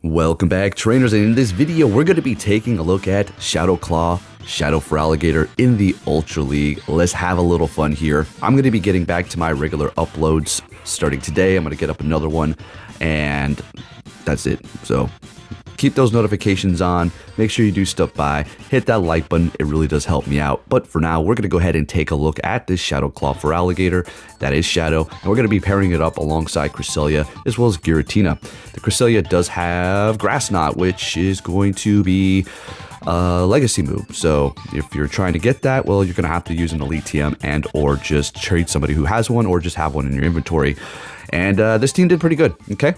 Welcome back, trainers, and in this video we're going to be taking a look at Shadow Feraligatr in the Ultra League. Let's have a little fun here. I'm going to be getting back to my regular uploads starting today. I'm going to get up another one, and that's it. So keep those notifications on, make sure you do stop by, hit that like button, it really does help me out. But for now, we're going to go ahead and take a look at this Shadow Feraligatr, that is Shadow, and we're going to be pairing it up alongside Cresselia as well as Giratina. The Cresselia does have Grass Knot, which is going to be a legacy move, so if you're trying to get that, well, you're going to have to use an Elite TM and or just trade somebody who has one or just have one in your inventory. And this team did pretty good, okay?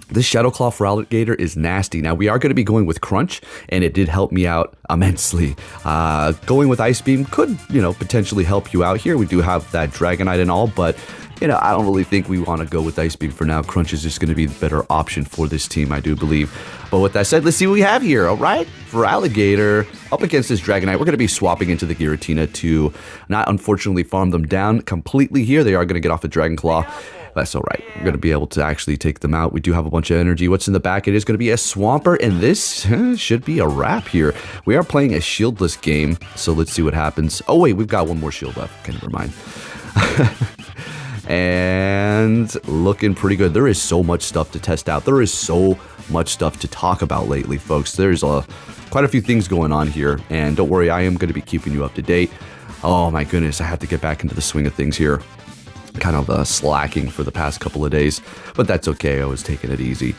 This Shadow Feraligatr is nasty. Now, we are going to be going with Crunch, and it did help me out immensely. Going with Ice Beam could, potentially help you out here. We do have that Dragonite and all, but, I don't really think we want to go with Ice Beam for now. Crunch is just going to be the better option for this team, I do believe. But with that said, let's see what we have here, all right? Feraligatr up against this Dragonite. We're going to be swapping into the Giratina to not, unfortunately, farm them down completely here. They are going to get off a Dragon Claw. That's all right. We're going to be able to actually take them out. We do have a bunch of energy. What's in the back? It is going to be a Swampert, and this should be a wrap here. We are playing a shieldless game, so let's see what happens. Oh, wait, we've got one more shield left. Okay, never mind. And looking pretty good. There is so much stuff to test out. There is so much stuff to talk about lately, folks. There's quite a few things going on here, and don't worry, I am going to be keeping you up to date. Oh, my goodness, I have to get back into the swing of things here. Kind of slacking for the past couple of days, but that's okay. I was taking it easy.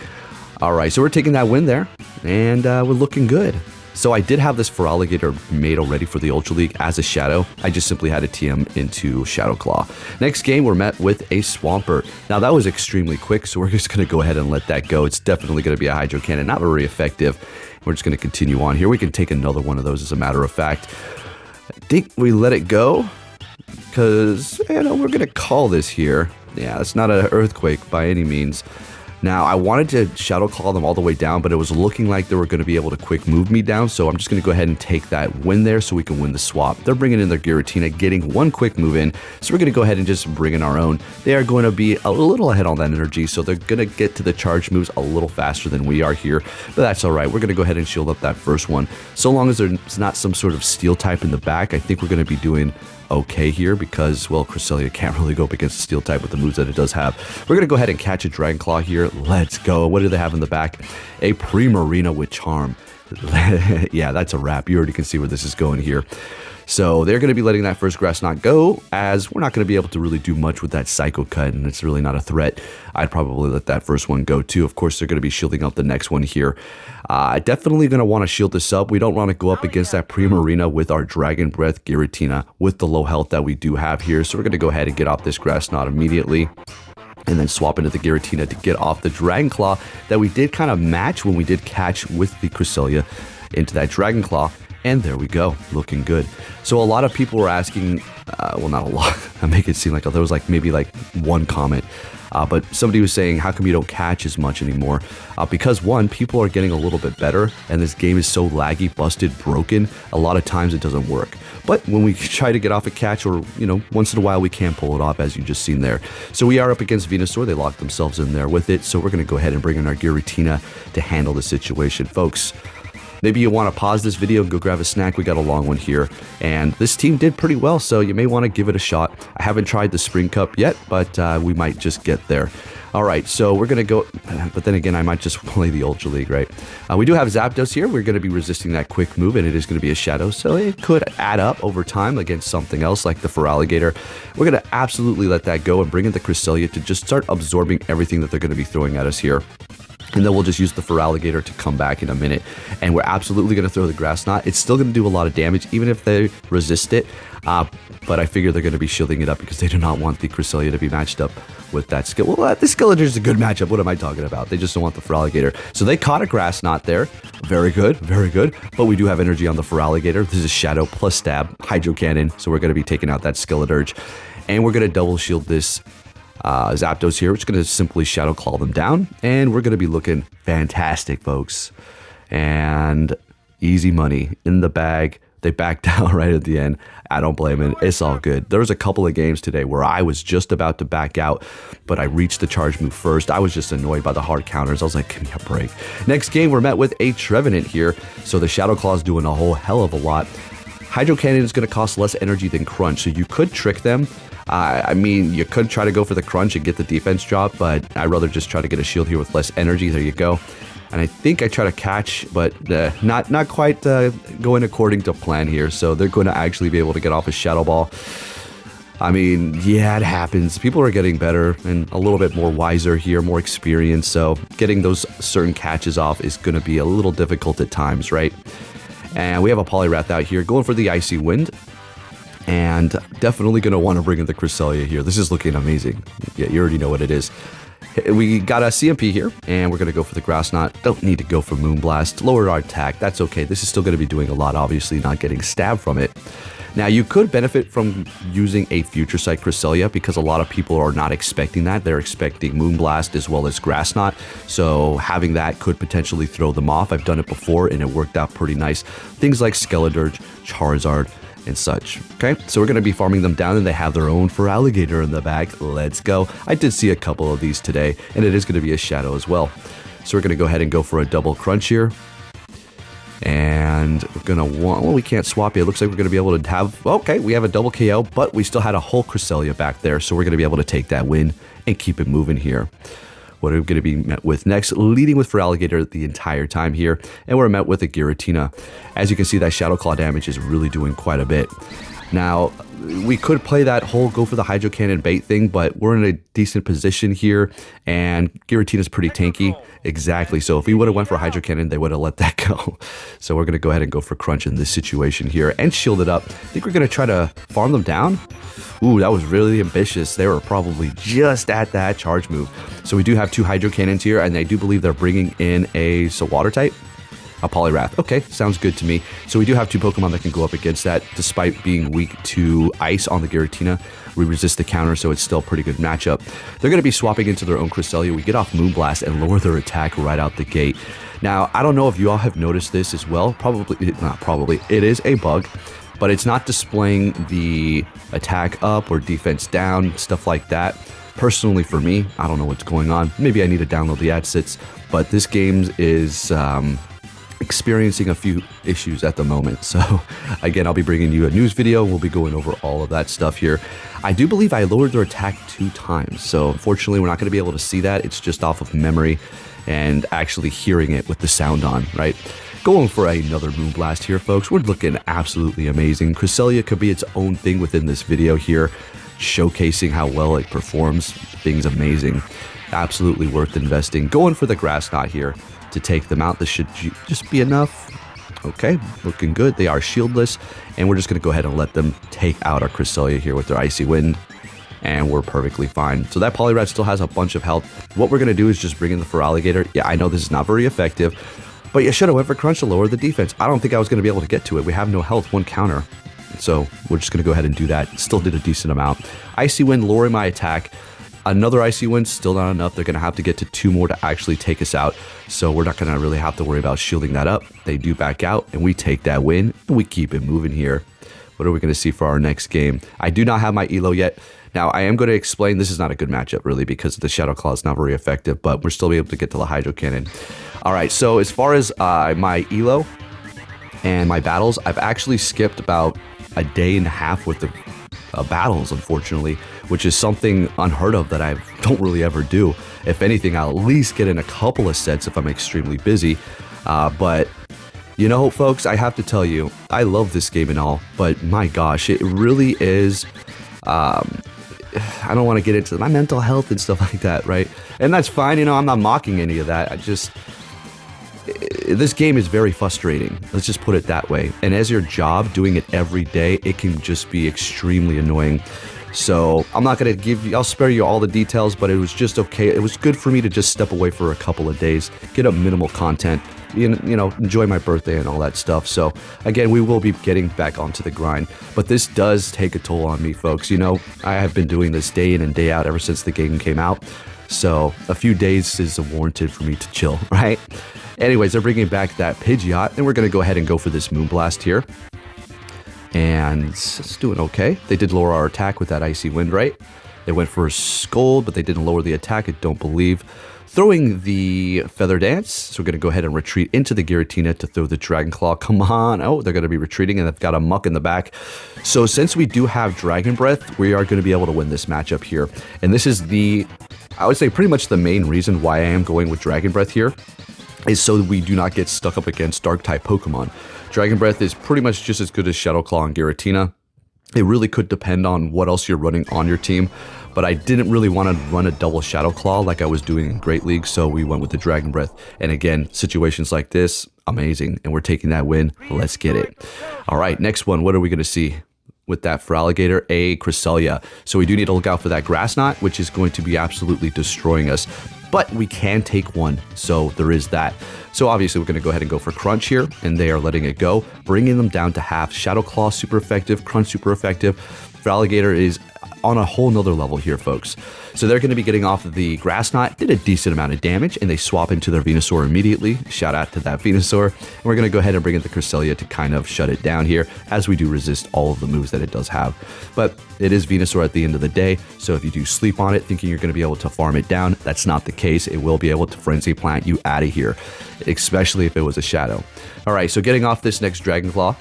All right, so we're taking that win there, and we're looking good. So I did have this Feraligatr made already for the Ultra League as a Shadow. I just simply had a TM into Shadow Claw. Next game, we're met with a Swampert. Now, that was extremely quick, so we're just going to go ahead and let that go. It's definitely going to be a Hydro Cannon, not very effective. We're just going to continue on here. We can take another one of those, as a matter of fact. I think we let it go, because, we're going to call this here. Yeah, it's not an earthquake by any means. Now, I wanted to Shadow Claw them all the way down, but it was looking like they were going to be able to quick move me down, so I'm just going to go ahead and take that win there so we can win the swap. They're bringing in their Giratina, getting one quick move in, so we're going to go ahead and just bring in our own. They are going to be a little ahead on that energy, so they're going to get to the charge moves a little faster than we are here, but that's all right. We're going to go ahead and shield up that first one. So long as there's not some sort of steel type in the back, I think we're going to be doing okay here because, well, Cresselia can't really go up against the steel type with the moves that it does have. We're going to go ahead and catch a Dragon Claw here. Let's go. What do they have in the back? A Primarina with Charm. Yeah, that's a wrap. You already can see where this is going here. So they're going to be letting that first Grass Knot go, as we're not going to be able to really do much with that Psycho Cut, and it's really not a threat. I'd probably let that first one go too. Of course, they're going to be shielding up the next one here. Definitely going to want to shield this up. We don't want to go up against that Primarina with our Dragon Breath Giratina with the low health that we do have here. So we're going to go ahead and get off this Grass Knot immediately, and then swap into the Giratina to get off the Dragon Claw that we did kind of match when we did catch with the Cresselia into that Dragon Claw. And there we go, looking good. So a lot of people were asking, well, not a lot, I make it seem like there was maybe one comment, but somebody was saying, how come you don't catch as much anymore? Because one, people are getting a little bit better, and this game is so laggy, busted, broken, a lot of times it doesn't work. But when we try to get off a catch, or, once in a while, we can pull it off, as you just seen there. So we are up against Venusaur. They locked themselves in there with it. So we're going to go ahead and bring in our Giratina to handle the situation, folks. Maybe you want to pause this video and go grab a snack. We got a long one here, and this team did pretty well, so you may want to give it a shot. I haven't tried the Spring Cup yet, but we might just get there. All right, so we're going to go, but then again, I might just play the Ultra League, right? We do have Zapdos here. We're going to be resisting that quick move, and it is going to be a Shadow, so it could add up over time against something else like the Feraligatr. We're going to absolutely let that go and bring in the Cresselia to just start absorbing everything that they're going to be throwing at us here. And then we'll just use the Feraligatr to come back in a minute. And we're absolutely going to throw the Grass Knot. It's still going to do a lot of damage, even if they resist it. But I figure they're going to be shielding it up because they do not want the Cresselia to be matched up with that skill. Well, the Skeletor is a good matchup. What am I talking about? They just don't want the Feraligatr. So they caught a Grass Knot there. Very good, very good. But we do have energy on the Feraligatr. This is Shadow plus Stab, Hydro Cannon. So we're going to be taking out that Skeletor. And we're going to double shield this Zapdos here. We're just going to simply Shadow Claw them down, and we're going to be looking fantastic, folks. And easy money in the bag. They backed down right at the end. I don't blame it. It's all good. There was a couple of games today where I was just about to back out, but I reached the charge move first. I was just annoyed by the hard counters. I was like, give me a break. Next game, we're met with a Trevenant here. So the Shadow Claw's doing a whole hell of a lot. Hydro Cannon is going to cost less energy than Crunch, so you could trick them. I mean, you could try to go for the Crunch and get the defense drop, but I'd rather just try to get a shield here with less energy. There you go. And I think I try to catch, but not quite going according to plan here. So they're going to actually be able to get off a Shadow Ball. I mean, yeah, it happens. People are getting better and a little bit more wiser here, more experienced. So getting those certain catches off is going to be a little difficult at times, right? And we have a Poliwrath out here going for the Icy Wind. And definitely going to want to bring in the Cresselia here. This is looking amazing. Yeah, you already know what it is. We got a CMP here, and we're going to go for the Grass Knot. Don't need to go for Moonblast. Lower our attack. That's okay. This is still going to be doing a lot, obviously, not getting stabbed from it. Now, you could benefit from using a Future Sight Cresselia because a lot of people are not expecting that. They're expecting Moonblast as well as Grass Knot. So having that could potentially throw them off. I've done it before, and it worked out pretty nice. Things like Skeledirge, Charizard, and such. Okay, so we're going to be farming them down, and they have their own Feraligatr in the back. Let's go. I did see a couple of these today, and it is going to be a Shadow as well. So we're going to go ahead and go for a double Crunch here. And we're going to want... Well, we can't swap it. It looks like we're going to be able to have... Okay, we have a double KO, but we still had a whole Cresselia back there, so we're going to be able to take that win and keep it moving here. What are we going to be met with next? Leading with Feraligatr the entire time here, and we're met with a Giratina. As you can see, that Shadow Claw damage is really doing quite a bit. Now, we could play that whole go for the Hydro Cannon bait thing, but we're in a decent position here, and Giratina's pretty tanky. Exactly, so if we would have went for Hydro Cannon, they would have let that go. So we're going to go ahead and go for Crunch in this situation here, and shield it up. I think we're going to try to farm them down. Ooh, that was really ambitious. They were probably just at that charge move. So we do have two Hydro Cannons here, and I do believe they're bringing in a Water type. A Poliwrath. Okay, sounds good to me. So we do have two Pokemon that can go up against that, despite being weak to Ice on the Giratina. We resist the counter, so it's still a pretty good matchup. They're going to be swapping into their own Cresselia. We get off Moonblast and lower their attack right out the gate. Now, I don't know if you all have noticed this as well. Not probably. It is a bug, but it's not displaying the attack up or defense down, stuff like that. Personally, for me, I don't know what's going on. Maybe I need to download the assets, but this game is... experiencing a few issues at the moment. So again, I'll be bringing you a news video. We'll be going over all of that stuff here. I do believe I lowered their attack 2 times. So unfortunately, we're not going to be able to see that. It's just off of memory and actually hearing it with the sound on, right? Going for another Moonblast here, folks. We're looking absolutely amazing. Cresselia could be its own thing within this video here, showcasing how well it performs. Thing's amazing. Absolutely worth investing. Going for the Grass Knot here to take them out. This should just be enough. Okay, looking good. They are shieldless, and we're just going to go ahead and let them take out our Cresselia here with their Icy Wind, and we're perfectly fine. So that Poliwrath still has a bunch of health. What we're going to do is just bring in the Feraligatr. Yeah, I know this is not very effective, but you should have went for Crunch to lower the defense. I don't think I was going to be able to get to it. We have no health, 1 counter. So we're just going to go ahead and do that. Still did a decent amount. Icy Wind lowering my attack. Another Icy Wind, still not enough. They're going to have to get to 2 more to actually take us out. So we're not going to really have to worry about shielding that up. They do back out, and we take that win, and we keep it moving here. What are we going to see for our next game? I do not have my ELO yet. Now, I am going to explain this is not a good matchup, really, because the Shadow Claw is not very effective, but we're still able to get to the Hydro Cannon. All right, so as far as my ELO and my battles, I've actually skipped about a day and a half worth of battles, unfortunately, which is something unheard of that I don't really ever do. If anything, I'll at least get in a couple of sets if I'm extremely busy. But, you know, folks, I have to tell you, I love this game and all, but my gosh, it really is... I don't want to get into my mental health and stuff like that, right? And that's fine, you know, I'm not mocking any of that. This game is very frustrating. Let's just put it that way. And as your job, doing it every day, it can just be extremely annoying. So I'm not going to give you, I'll spare you all the details, but it was just okay. It was good for me to just step away for a couple of days, get up minimal content, you know, enjoy my birthday and all that stuff. So again, we will be getting back onto the grind, but this does take a toll on me, folks. You know, I have been doing this day in and day out ever since the game came out. So a few days is warranted for me to chill, right? Anyways, they're bringing back that Pidgeot, and we're going to go ahead and go for this Moonblast here. And it's doing okay. They did lower our attack with that Icy Wind, right? They went for a Scold, but they didn't lower the attack, I don't believe. Throwing the Feather Dance, so we're going to go ahead and retreat into the Giratina to throw the Dragon Claw. Come on. Oh, they're going to be retreating, and they've got a Muk in the back. So since we do have Dragon Breath, we are going to be able to win this matchup here. And this is I would say pretty much the main reason why I am going with Dragon Breath here, is so we do not get stuck up against Dark-type Pokemon. Dragon Breath is pretty much just as good as Shadow Claw and Giratina. It really could depend on what else you're running on your team, but I didn't really want to run a double Shadow Claw like I was doing in Great League, so we went with the Dragon Breath. And again, situations like this, amazing, and we're taking that win. Let's get it. All right, next one, what are we going to see? With that Feraligatr, a Cresselia. So we do need to look out for that Grass Knot, which is going to be absolutely destroying us. But we can take one, so there is that. So obviously we're going to go ahead and go for Crunch here, and they are letting it go, bringing them down to half. Shadow Claw, super effective. Crunch, super effective. Feraligatr is on a whole nother level here, folks. So they're going to be getting off of the Grass Knot, did a decent amount of damage, and they swap into their Venusaur immediately. Shout out to that Venusaur. And we're going to go ahead and bring in the Cresselia to kind of shut it down here, as we do resist all of the moves that it does have. But it is Venusaur at the end of the day, so if you do sleep on it, thinking you're going to be able to farm it down, that's not the case. It will be able to Frenzy Plant you out of here, especially if it was a Shadow. All right, so getting off this next Dragon Claw,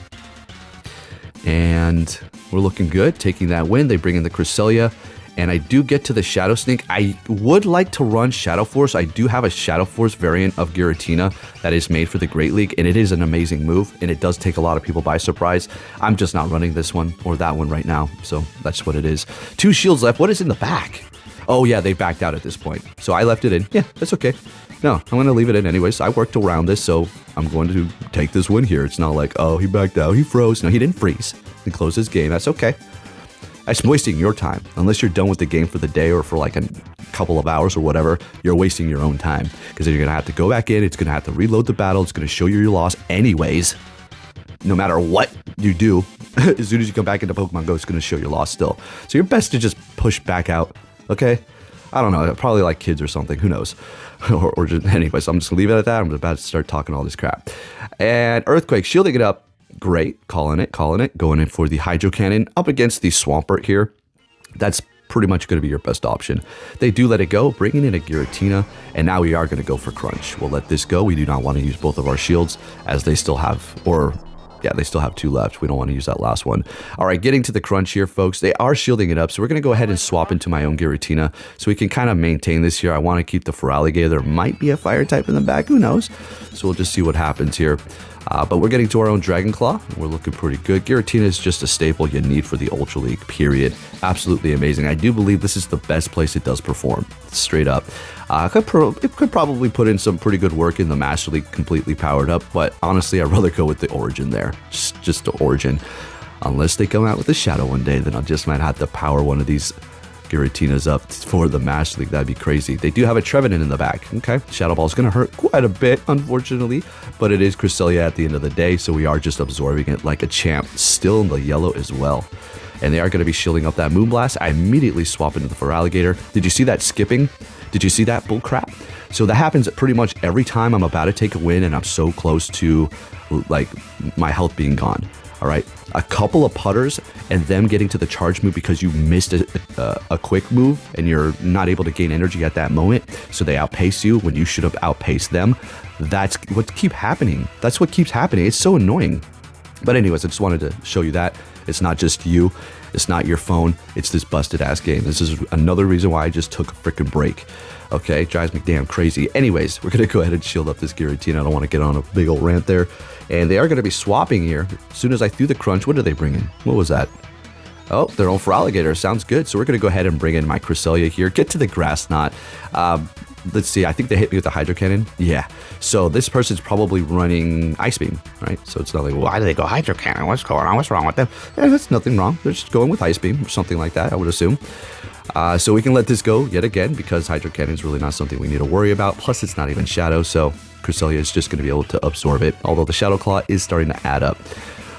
and we're looking good, taking that win. They bring in the Cresselia, and I do get to the Shadow Sneak. I would like to run Shadow Force. I do have a Shadow Force variant of Giratina that is made for the Great League, and it is an amazing move, and it does take a lot of people by surprise. I'm just not running this one or that one right now, so that's what it is. 2 shields left. What is in the back? Oh yeah, they backed out at this point, so I left it in. Yeah, that's okay. No, I'm going to leave it in anyways. I worked around this, so I'm going to take this win here. It's not like, oh, he backed out, he froze. No, he didn't freeze. He closed his game. That's okay. That's wasting your time. Unless you're done with the game for the day or for like a couple of hours or whatever, you're wasting your own time. Because then you're going to have to go back in. It's going to have to reload the battle. It's going to show you your loss anyways. No matter what you do, as soon as you come back into Pokemon Go, it's going to show your loss still. So you're best to just push back out, okay? I don't know, probably like kids or something, who knows? or just, anyways, I'm just gonna leave it at that. I'm about to start talking all this crap. And Earthquake, shielding it up, great, calling it, going in for the Hydro Cannon up against the Swampert here. That's pretty much going to be your best option. They do let it go, bringing in a Giratina, and now we are going to go for Crunch. We'll let this go. We do not want to use both of our shields, as they still have, yeah, they still have 2 left. We don't want to use that last one. All right, getting to the Crunch here, folks. They are shielding it up, so we're going to go ahead and swap into my own Giratina so we can kind of maintain this here. I want to keep the Feraligatr. There might be a Fire type in the back. Who knows? So we'll just see what happens here. But we're getting to our own Dragon Claw. We're looking pretty good. Giratina is just a staple you need for the Ultra League, period. Absolutely amazing. I do believe this is the best place it does perform, straight up. It could probably put in some pretty good work in the Master League completely powered up, but honestly, I'd rather go with the Origin there. Just the Origin. Unless they come out with a Shadow one day, then I just might have to power one of these Giratinas up for the Master League. That'd be crazy. They do have a Trevenant in the back. Okay, Shadow Ball is going to hurt quite a bit, unfortunately, but it is Cresselia at the end of the day, so we are just absorbing it like a champ. Still in the yellow as well. And they are going to be shielding up that Moonblast. I immediately swap into the Feraligatr. Did you see that skipping? Did you see that bullcrap? So that happens pretty much every time I'm about to take a win and I'm so close to like my health being gone. All right, a couple of putters and them getting to the charge move because you missed a quick move and you're not able to gain energy at that moment, so they outpace you when you should have outpaced them. That's what keeps happening. That's what keeps happening. It's so annoying. But anyways, I just wanted to show you that. It's not just you. It's not your phone. It's this busted ass game. This is another reason why I just took a freaking break. Okay, drives me damn crazy. Anyways, we're going to go ahead and shield up this Giratina. I don't want to get on a big old rant there. And they are going to be swapping here. As soon as I threw the Crunch, what did they bring in? What was that? Oh, their own Feraligatr. Sounds good. So we're going to go ahead and bring in my Cresselia here. Get to the Grass Knot. Let's see. I think they hit me with the Hydro Cannon. Yeah. So this person's probably running Ice Beam, right? So it's not like, why do they go Hydro Cannon? What's going on? What's wrong with them? Yeah, that's nothing wrong. They're just going with Ice Beam or something like that, I would assume. So we can let this go yet again because Hydro Cannon is really not something we need to worry about. Plus, it's not even Shadow, so Cresselia is just going to be able to absorb it, although the Shadow Claw is starting to add up.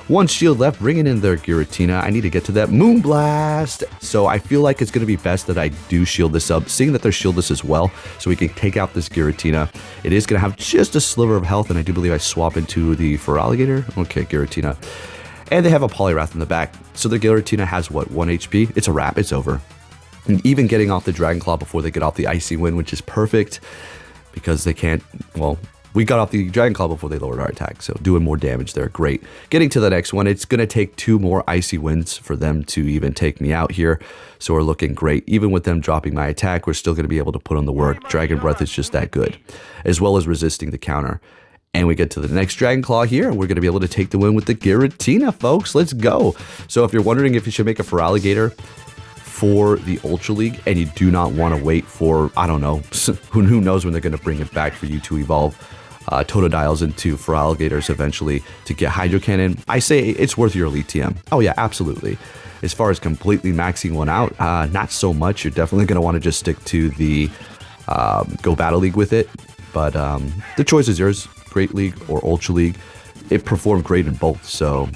1 shield left, bringing in their Giratina. I need to get to that Moonblast. So I feel like it's going to be best that I do shield this up, seeing that they're shieldless as well, so we can take out this Giratina. It is going to have just a sliver of health, and I do believe I swap into the Feraligatr. Okay, Giratina. And they have a Poliwrath in the back. So the Giratina has what, 1 HP? It's a wrap, it's over. And even getting off the Dragon Claw before they get off the Icy Wind, which is perfect because they can't, well, we got off the Dragon Claw before they lowered our attack, so doing more damage there, great. Getting to the next one, it's going to take 2 more Icy Winds for them to even take me out here, so we're looking great. Even with them dropping my attack, we're still going to be able to put on the work. Dragon Breath is just that good, as well as resisting the counter. And we get to the next Dragon Claw here, and we're going to be able to take the win with the Giratina, folks. Let's go. So if you're wondering if you should make a Feraligatr for the Ultra League, and you do not want to wait for, I don't know, who knows when they're going to bring it back for you to evolve Totodiles into Feraligatrs eventually to get Hydro Cannon, I say it's worth your Elite TM. Oh yeah, absolutely. As far as completely maxing one out, not so much. You're definitely going to want to just stick to the Go Battle League with it, but the choice is yours. Great League or Ultra League. It performed great in both, so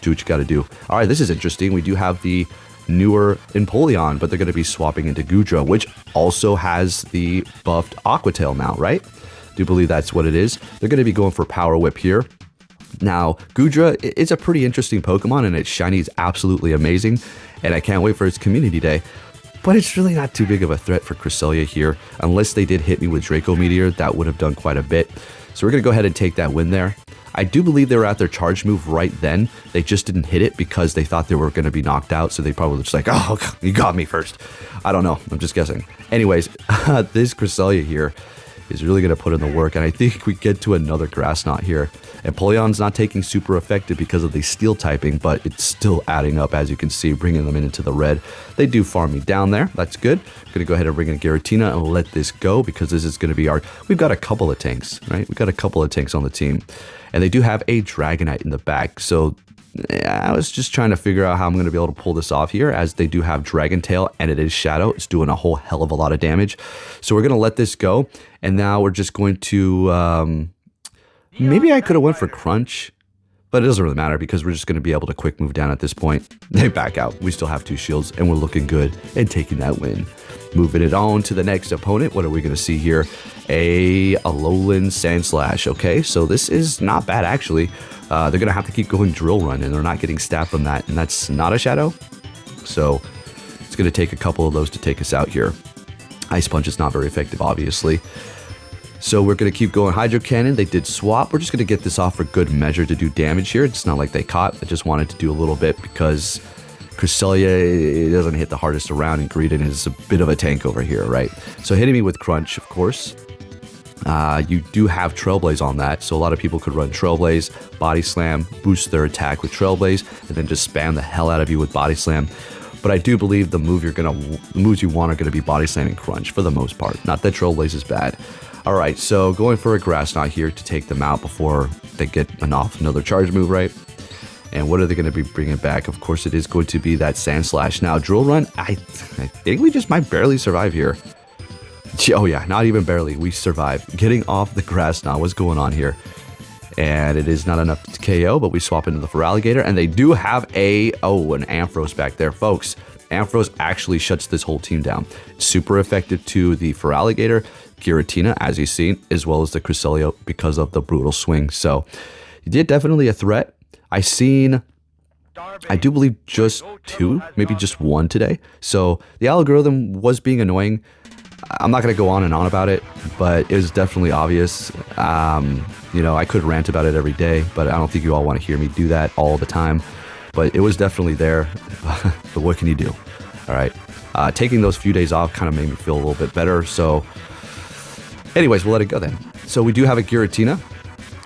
do what you got to do. All right, this is interesting. We do have the newer Empoleon, but they're going to be swapping into Goodra, which also has the buffed Aquatail mount, right? Do believe that's what it is. They're going to be going for Power Whip here. Now, Goodra is a pretty interesting Pokemon, and its shiny is absolutely amazing, and I can't wait for its Community Day. But it's really not too big of a threat for Cresselia here. Unless they did hit me with Draco Meteor, that would have done quite a bit. So we're going to go ahead and take that win there. I do believe they were at their charge move right then. They just didn't hit it because they thought they were going to be knocked out. So they probably were just like, oh, you got me first. I don't know. I'm just guessing. Anyways, this Cresselia here is really going to put in the work. And I think we get to another Grass Knot here. Empoleon's not taking super effective because of the Steel typing, but it's still adding up, as you can see, bringing them into the red. They do farm me down there. That's good. I'm going to go ahead and bring in Giratina and let this go because this is going to be our... We've got a couple of tanks, right? We've got a couple of tanks on the team. And they do have a Dragonite in the back. So I was just trying to figure out how I'm going to be able to pull this off here, as they do have Dragon Tail and it is Shadow. It's doing a whole hell of a lot of damage. So we're going to let this go. And now we're just going to... maybe I could have went for Crunch, but it doesn't really matter because we're just going to be able to quick move down at this point. They back out. We still have 2 shields and we're looking good and taking that win. Moving it on to the next opponent. What are we going to see here? A Alolan Sandslash. Okay, so this is not bad actually. They're going to have to keep going Drill Run and they're not getting stabbed from that. And that's not a Shadow. So it's going to take a couple of those to take us out here. Ice Punch is not very effective, obviously. So we're going to keep going Hydro Cannon. They did swap. We're just going to get this off for good measure to do damage here. It's not like they caught. I just wanted to do a little bit because Cresselia, it doesn't hit the hardest around, and Greedent is a bit of a tank over here, right? So hitting me with Crunch, of course. You do have Trailblaze on that, so a lot of people could run Trailblaze, Body Slam, boost their attack with Trailblaze, and then just spam the hell out of you with Body Slam. But I do believe the moves you want are going to be Body Slam and Crunch for the most part. Not that Trailblaze is bad. All right, so going for a Grass Knot here to take them out before they get another charge move, right? And what are they going to be bringing back? Of course, it is going to be that Sandslash. Now, Drill Run, I think we just might barely survive here. Oh yeah, not even barely. We survived. Getting off the Grass Knot. What's going on here? And it is not enough to KO, but we swap into the Feraligatr, and they do have an Ampharos back there, folks. Ampharos actually shuts this whole team down. Super effective to the Feraligatr, Giratina, as you've seen, as well as the Cresselia because of the brutal swing. So, you did definitely a threat. I do believe just 2, maybe just 1 today. So, the algorithm was being annoying. I'm not going to go on and on about it, but it was definitely obvious. You know, I could rant about it every day, but I don't think you all want to hear me do that all the time. But it was definitely there. But what can you do? All right. Taking those few days off kind of made me feel a little bit better. So, anyways, we'll let it go then. So we do have a Giratina.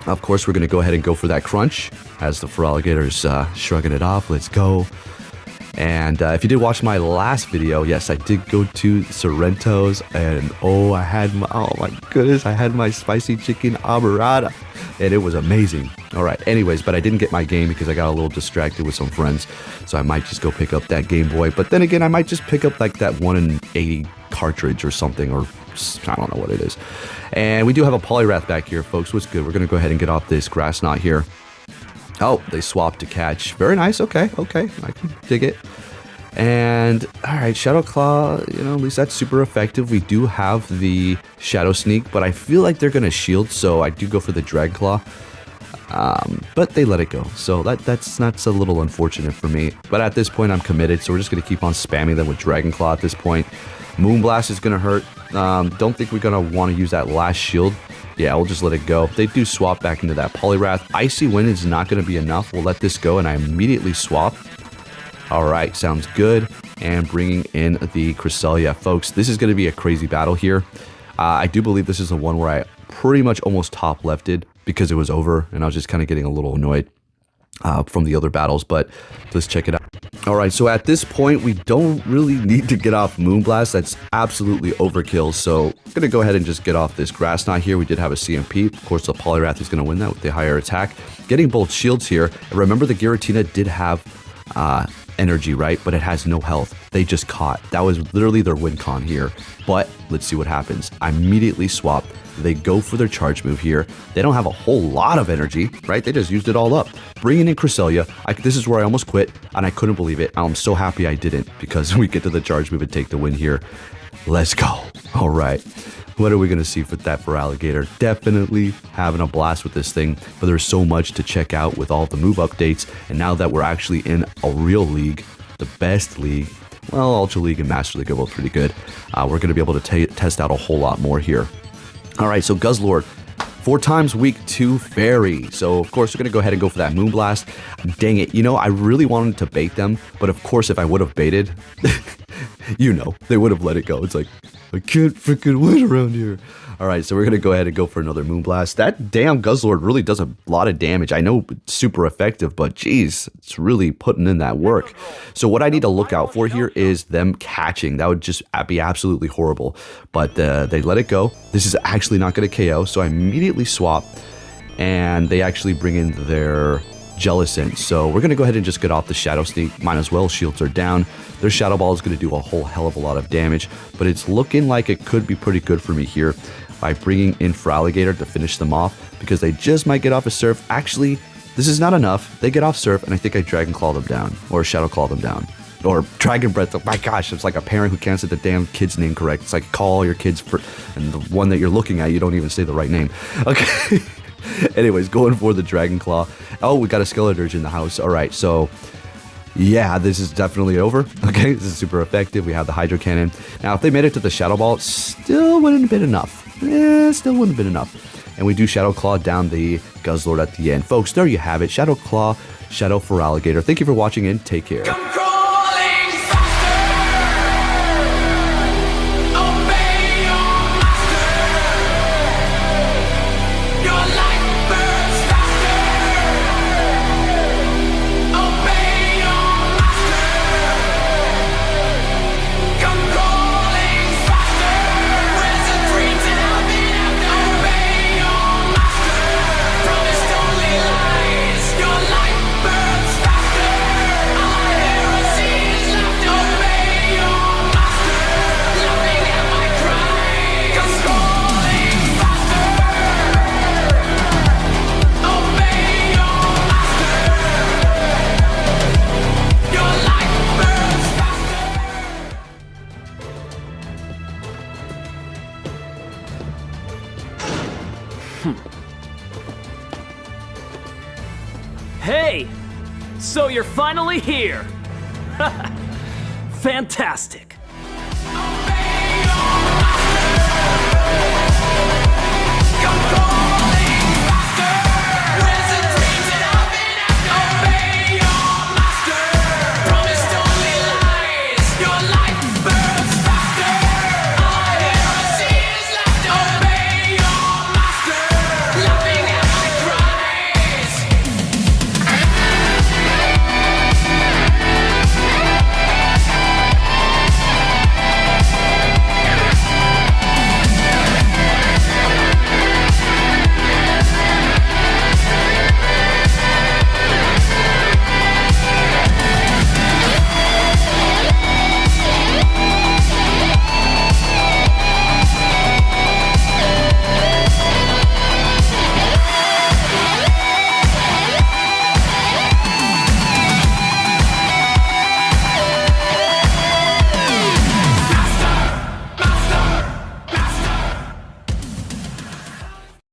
Of course, we're going to go ahead and go for that Crunch as the Feraligatr's shrugging it off. Let's go. And if you did watch my last video, yes, I did go to Sorrento's, and oh my goodness, I had my spicy chicken aberrata, and it was amazing. All right, anyways, but I didn't get my game because I got a little distracted with some friends, so I might just go pick up that Game Boy. But then again, I might just pick up like that 1 in 80 cartridge or something, or I don't know what it is. And we do have a Poliwrath back here, folks. What's good? We're going to go ahead and get off this Grass Knot here. Oh, they swapped to catch. Very nice. Okay. I can dig it. And, all right, Shadow Claw, you know, at least that's super effective. We do have the Shadow Sneak, but I feel like they're going to shield, so I do go for the Drag Claw. but they let it go. So that's a little unfortunate for me. But at this point, I'm committed, so we're just going to keep on spamming them with Dragon Claw at this point. Moonblast is going to hurt. Don't think we're going to want to use that last shield. Yeah, we'll just let it go. They do swap back into that Poliwrath. Icy Wind is not going to be enough. We'll let this go, and I immediately swap. All right, sounds good. And bringing in the Cresselia. Folks, this is going to be a crazy battle here. I do believe this is the one where I pretty much almost top lefted because it was over, and I was just kind of getting a little annoyed from the other battles, but let's check it out. All right, so at this point, we don't really need to get off Moonblast. That's absolutely overkill, so I'm going to go ahead and just get off this Grass Knot here. We did have a CMP. Of course, the Poliwrath is going to win that with the higher attack. Getting both shields here. And remember, the Giratina did have energy, right? But it has no health. They just caught. That was literally their win con here. But let's see what happens. I immediately swap. They go for their charge move here. They don't have a whole lot of energy, right? They just used it all up. Bringing in Cresselia. This is where I almost quit, and I couldn't believe it. I'm so happy I didn't, because we get to the charge move and take the win here. Let's go. All right. What are we going to see for that Feraligatr? Definitely having a blast with this thing, but there's so much to check out with all the move updates. And now that we're actually in a real league, the best league, well, Ultra League and Master League are both pretty good. We're going to be able to test out a whole lot more here. All right, so Guzzlord, 4 times week 2 Fairy. So, of course, we're going to go ahead and go for that Moonblast. Dang it. You know, I really wanted to bait them, but of course, if I would have baited, you know, they would have let it go. It's like, I can't freaking win around here. All right, so we're going to go ahead and go for another Moonblast. That damn Guzzlord really does a lot of damage. I know it's super effective, but geez, it's really putting in that work. So what I need to look out for here is them catching. That would just be absolutely horrible. But they let it go. This is actually not going to KO, so I immediately swap, and they actually bring in their Jellicent. So we're going to go ahead and just get off the Shadow Sneak. Might as well. Shields are down. Their Shadow Ball is going to do a whole hell of a lot of damage, but it's looking like it could be pretty good for me here by bringing in Feraligatr to finish them off, because they just might get off a Surf. Actually, this is not enough. They get off Surf, and I think I Dragon Claw them down, or Shadow Claw them down, or Dragon Breath. Oh my gosh, it's like a parent who can't say the damn kid's name correct. It's like call your kids for, and the one that you're looking at, you don't even say the right name. Okay. Anyways, going for the Dragon Claw. Oh, we got a Skeledirge in the house. All right, so yeah, this is definitely over. Okay, this is super effective. We have the Hydro Cannon. Now, if they made it to the Shadow Ball, it still wouldn't have been enough. Still wouldn't have been enough. And we do Shadow Claw down the Guzzlord at the end. Folks, there you have it. Shadow Claw, Shadow Feraligatr. Thank you for watching, and take care. Hey! So you're finally here! Fantastic!